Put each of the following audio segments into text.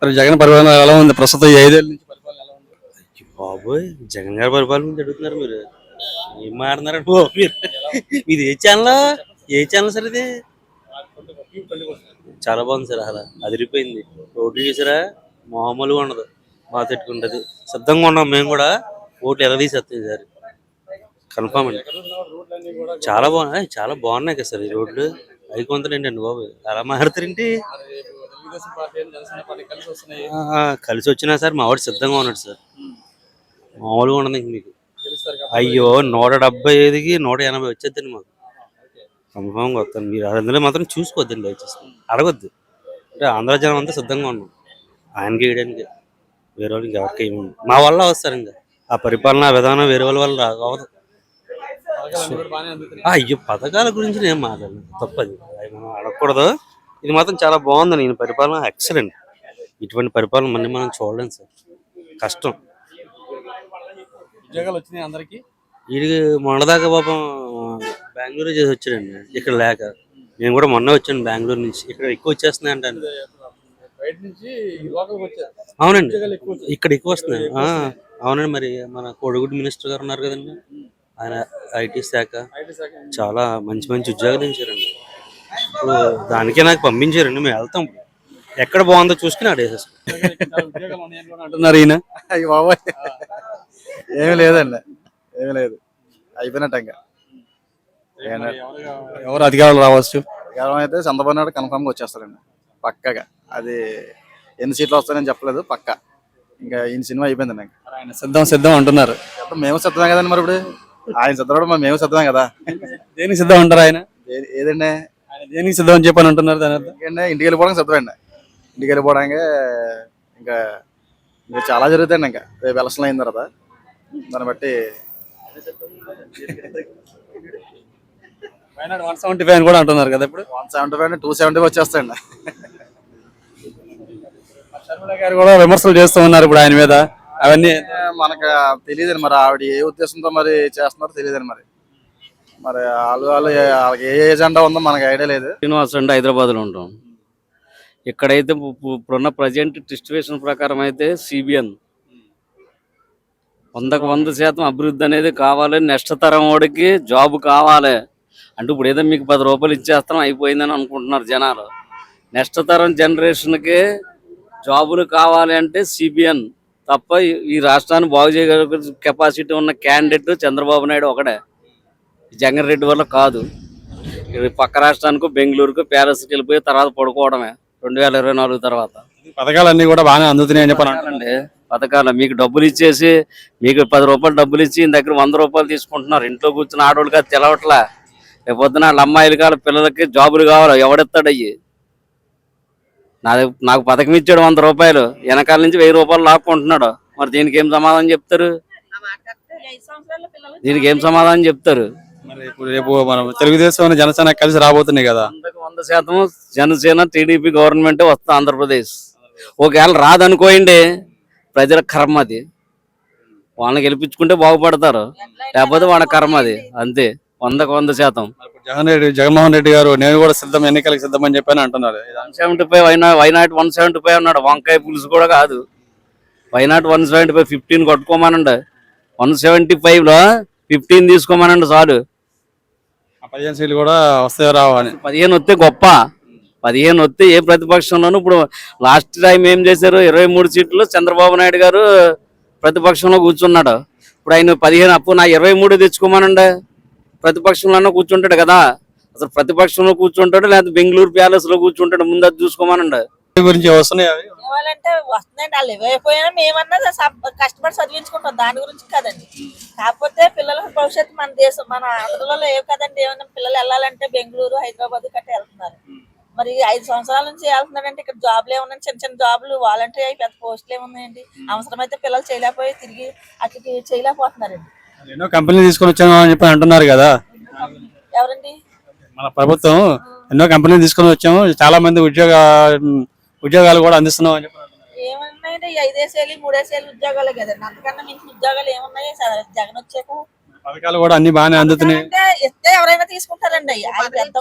మరి జగన్ పరిపాలన ఎలా ఉంది ప్రస్తుతం ఈ 5 ఏళ్ల నుంచి పరిపాలన ఎలా ఉంది? బాబోయ్ జగన్ గారి పరిపాలన గురించి అడుగుతున్నారు మీరు. ఏం మాట్లాడుతున్నారండి బాబు మీరు? ఇది ఏ ఛానల్ సార్ ఇది? చాలా బాగుంది సార్. అసలు అదిరిపోయింది. రోడ్లు చూసారా, మామూలుగా ఉండదు. బాగా పెట్టుకుంటది. సిద్ధంగా ఉన్నాం మేము కూడా. ఓట్లు ఎలా తీసేస్తాయి సార్ కన్ఫామ్ అండి. చాలా బాగున్నాయి కదా సార్ ఈ రోడ్లు. అవి కొంతలేంటండి బాబు, అలా మాట్లాడతారేంటి? తెలుగుదేశం పార్టీ జనసేన పార్టీ కలిసి వస్తున్నాయి. కలిసి వచ్చినా సార్ మా వాడు సిద్ధంగా ఉన్నాడు సార్. మామూలుగా ఉండదు ఇంక మీకు. గెలుస్తారు కదా. అయ్యో 175కి 180 వచ్చేద్దండి మాకు. కన్ఫామ్గా వస్తాను. మీరు అందులో మాత్రం చూసుకోవద్దండి, దయచేసి అడగొద్దు. అంటే ఆంధ్ర జనం అంతా సిద్ధంగా ఉన్నాం ఆయనకి వేయడానికి. వేరే వాళ్ళకి ఎవరికి ఏమి మా వల్ల వస్తారు. ఇంకా ఆ పరిపాలన విధానం వేరే వాళ్ళ వల్ల అవ్వదు. పథకాలన్నీ కూడా బాగానే అందుతున్నాయి. అయ్యో పథకాల గురించి నేను మాట్లాడను, తప్పది. అవి మనం అడగకూడదు. ఇది మాత్రం చాలా బాగుంది. నేను పరిపాలన ఎక్సలెంట్. ఇటువంటి పరిపాలన మళ్ళీ మనం చూడలేం సార్. కష్టం. ఉద్యోగాలు వచ్చినాయి అందరికి. వీడికి మొన్నదాకా పాపం బెంగళూరు చేసి వచ్చాడండి, ఇక్కడ లేక. నేను కూడా మొన్న వచ్చాను బెంగళూరు నుంచి. ఇక్కడ ఎక్కువ వచ్చేస్తున్నాయి అంటాను. బయట నుంచి లోకల్కి వచ్చారు. అవునండి, ఉద్యోగాలు ఎక్కువ వచ్చాయి. ఇక్కడ ఎక్కువ వస్తున్నాయి. అవునండి. మరి మన కోడిగుడ్డు మినిస్టర్ గారు ఉన్నారు కదండి, ఆయన ఐటీ శాఖ ఐటీ శాఖ చాలా మంచి మంచి ఉద్యోగాలు ఇచ్చారండి. ఇప్పుడు దానికే నాకు పంపించారండి. మేము వెళ్తాం, ఎక్కడ బాగుందో చూసుకుని ఆడేసేస్తాం. ఉద్యోగాలు ఉన్నాయని కూడా అంటున్నారు ఈయన. అయ్యి బాబోయ్, ఏమి లేదండి, ఏమి లేదు, అయిపోయినట్టు ఇంకా. ఎవరు అధికారులు రావచ్చు? కేవలం అయితే చంద్రబాబు నాయుడు కన్ఫామ్గా వచ్చేస్తారండి, పక్కగా. అది ఎన్ని సీట్లు వస్తాయని చెప్పలేదు, పక్క. ఇంకా ఈయన సినిమా అయిపోయిందండి. ఇంకా ఆయన సిద్ధం అంటున్నారు. మేము సిద్ధమే కదండి. మరి ఇప్పుడు ఆయన సిద్ధపడ మేము సిద్ధమే కదా. దేనికి సిద్ధం అంటారు ఆయన? ఏదండి ఆయన దేనికి సిద్ధం అని చెప్పని అంటున్నారు? దాని అర్థం ఎందుకంటే ఇంటికి వెళ్ళిపోవడానికి సిద్ధమండి. ఇంటికి వెళ్ళిపోవడానికి ఇంకా ఇంకా చాలా జరుగుతాయండి. ఇంకా రేపు ఎలక్షన్ అయిన తర్వాత దాన్ని బట్టి వైనాడు 175 అని కూడా అంటున్నారు కదా. ఇప్పుడు 175 270 వచ్చేస్తాయండి. షర్మిల గారు కూడా విమర్శలు చేస్తూ ఉన్నారు ఇప్పుడు ఆయన మీద. అవన్నీ మనకు తెలియదండి. మరి ఆవిడ ఏ ఉద్దేశంతో మరి చేస్తున్నారో తెలియదండి. మరి వాళ్ళకి ఏ ఏజెండా ఉందో మనకు ఐడియా లేదు. శ్రీనివాస్ అండి, హైదరాబాద్లో ఉంటాం. ఇక్కడైతే ఇప్పుడున్న ప్రజెంట్ సిచ్యువేషన్ ప్రకారం అయితే సిబిఎన్ 100% అభివృద్ధి అనేది కావాలి. నెక్స్ట్ తరం వాడికి జాబ్ కావాలి అంటే ఇప్పుడు ఏదో మీకు 10 రూపాయలు ఇచ్చేస్తాం అయిపోయిందని అనుకుంటున్నారు జనాలు. నెక్స్ట్ తరం జనరేషన్కి జాబులు కావాలి అంటే సిబిఎన్ తప్ప ఈ రాష్ట్రాన్ని బాగు చేయగల కెపాసిటీ ఉన్న క్యాండిడేట్ చంద్రబాబు నాయుడు ఒకడే. జగన్ రెడ్డి వల్ల కాదు. పక్క రాష్ట్రానికి బెంగళూరుకు ప్యాలెస్కి వెళ్ళిపోయి తర్వాత పడుకోవడమే 2024 తర్వాత. పథకాలన్నీ కూడా బాగానే అందుతున్నాయని చెప్పాలండి. పథకాలు మీకు డబ్బులు ఇచ్చేసి, మీకు 10 రూపాయలు డబ్బులు ఇచ్చి ఈయన దగ్గర 100 రూపాయలు తీసుకుంటున్నారు. ఇంట్లో కూర్చుని ఆడవాళ్ళకి అది తెలవట్లా. రేపొద్దున వాళ్ళ అమ్మాయిలు కాదు పిల్లలకి జాబులు కావాలి, ఎవడెత్తాడు అయ్యి? నాకు పథకం ఇచ్చాడు 100 రూపాయలు, వెనకాల నుంచి 1000 రూపాయలు లాక్కుంటున్నాడు. మరి దీనికి ఏం సమాధానం చెప్తారు? మరి ఇప్పుడు రేపు మనం తెలుగుదేశం జనసేన కలిసి రాబోతున్నాయి కదా. 100% జనసేన టీడీపీ గవర్నమెంట్ వస్తుంది ఆంధ్రప్రదేశ్. ఒకవేళ రాదనుకోండి ప్రజల కర్మ అది. వాళ్ళని గెలిపించుకుంటే బాగుపడతారు, లేకపోతే వాళ్ళ కర్మ అది. అంతే 100%. జగన్మోహన్ రెడ్డి గారు నేను కూడా సిద్ధం, ఎన్నికలకు సిద్ధం అని చెప్పని అంటున్నారు. 175 వైనాట్ 175 అన్నాడు. వంకాయ పులుసు కూడా కాదు. వైనాట్ 175 15 కొట్టుకోమనండి. 175లో 15 తీసుకోమనండి చాలు. 15 సీట్లు కూడా వస్తాయో రావా అని. 15 వస్తే గొప్ప. 15 వస్తే ఏ ప్రతిపక్షంలోనూ. ఇప్పుడు లాస్ట్ టైం ఏం చేశారు? 23 సీట్లు చంద్రబాబు నాయుడు గారు ప్రతిపక్షంలో కూర్చున్నాడు. ఇప్పుడు ఆయన 15 అప్పు నా 23 తెచ్చుకోమనండి. ప్రతిపక్షంలోనే కూర్చుంటాడు కదా. అసలు ప్రతిపక్షంలో కూర్చుంటాడు లేకపోతే బెంగళూరు ప్యాలెస్ లో కూర్చుంటాడు. ముందు అది చూసుకోమనండి. గురించి వస్తున్నాయి అవి. ఇవ్వాలంటే వస్తున్నాయండి. వాళ్ళు ఇవ్వకపోయినా మేమన్నా కష్టపడి చదివించుకుంటాం, దాని గురించి కదండి. కాకపోతే పిల్లల భవిష్యత్తు మన దేశం మన ఆంధ్రలో లేవు కదండి. ఏమన్నా పిల్లలు వెళ్ళాలంటే బెంగళూరు హైదరాబాద్ గట్రా వెళ్తున్నారు. మరి 5 సంవత్సరాల నుంచి వెళ్తున్నారంటే ఇక్కడ జాబ్లు ఏమన్నా చిన్న చిన్న జాబులు వాలంటరీ అయి పెద్ద పోస్టులు ఏమున్నాయండి. అవసరమైతే పిల్లలు చేయలేకపోయి తిరిగి అట్లకి చేయలేకపోతున్నారండి. ఎన్నో కంపెనీలు తీసుకొని వచ్చాను అని చెప్పి అంటున్నారు కదా. ఎవరండి? మన ప్రభుత్వం ఎన్నో కంపెనీలు తీసుకొని వచ్చాము, చాలా మంది ఉద్యోగాలు కూడా అందిస్తున్నాం అని చెప్పి. ఏమన్నాయండి? 5 ఏళ్ళు 3 ఏళ్ళు ఉద్యోగాలే కదండి. అంతకన్నా మించిన ఉద్యోగాలు ఏమున్నాయి జగన్ వచ్చాక? పథకాలు కూడా అన్ని బాగానే అందుతున్నాయి. అంటే ఇస్తే ఎవరైనా తీసుకుంటారండి అవి పెద్ద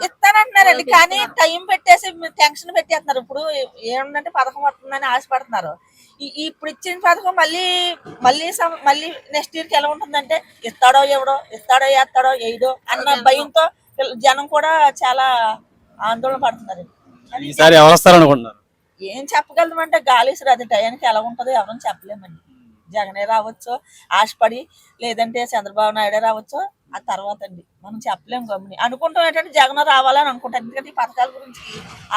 ఇస్తానంటున్నారండి, కానీ టైం పెట్టేసి టెన్షన్ పెట్టేస్తున్నారు. ఇప్పుడు ఏమంటే పథకం వస్తుందని ఆశపడుతున్నారు. ఇప్పుడు ఇచ్చిన పథకం మళ్ళీ మళ్ళీ మళ్ళీ నెక్స్ట్ ఇయర్కి ఎలా ఉంటుందంటే ఇస్తాడో ఎవడో, ఇస్తాడో వేస్తాడో వేయడో అన్న భయంతో జనం కూడా చాలా ఆందోళన పడుతున్నారు. ఈసారి ఎవరు వస్తారనుకుంటున్నారు? ఏం చెప్పగలమంటే గాలిసురు అది టయానికి ఎలా ఉంటుందో ఎవరైనా చెప్పలేమండి. జగనే రావచ్చు ఆశపడి, లేదంటే చంద్రబాబు నాయుడే రావచ్చు. ఆ తర్వాత అండి మనం చెప్పలేము. గమ్ముని అనుకుంటాం ఏంటంటే జగన్ రావాలని అనుకుంటారు. ఎందుకంటే ఈ పథకాల గురించి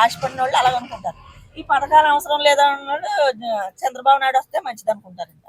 ఆశపడిన వాళ్ళు అలాగ అనుకుంటారు. ఈ పథకాలు అవసరం లేదన్న వాళ్ళు చంద్రబాబు నాయుడు వస్తే మంచిది అనుకుంటారు.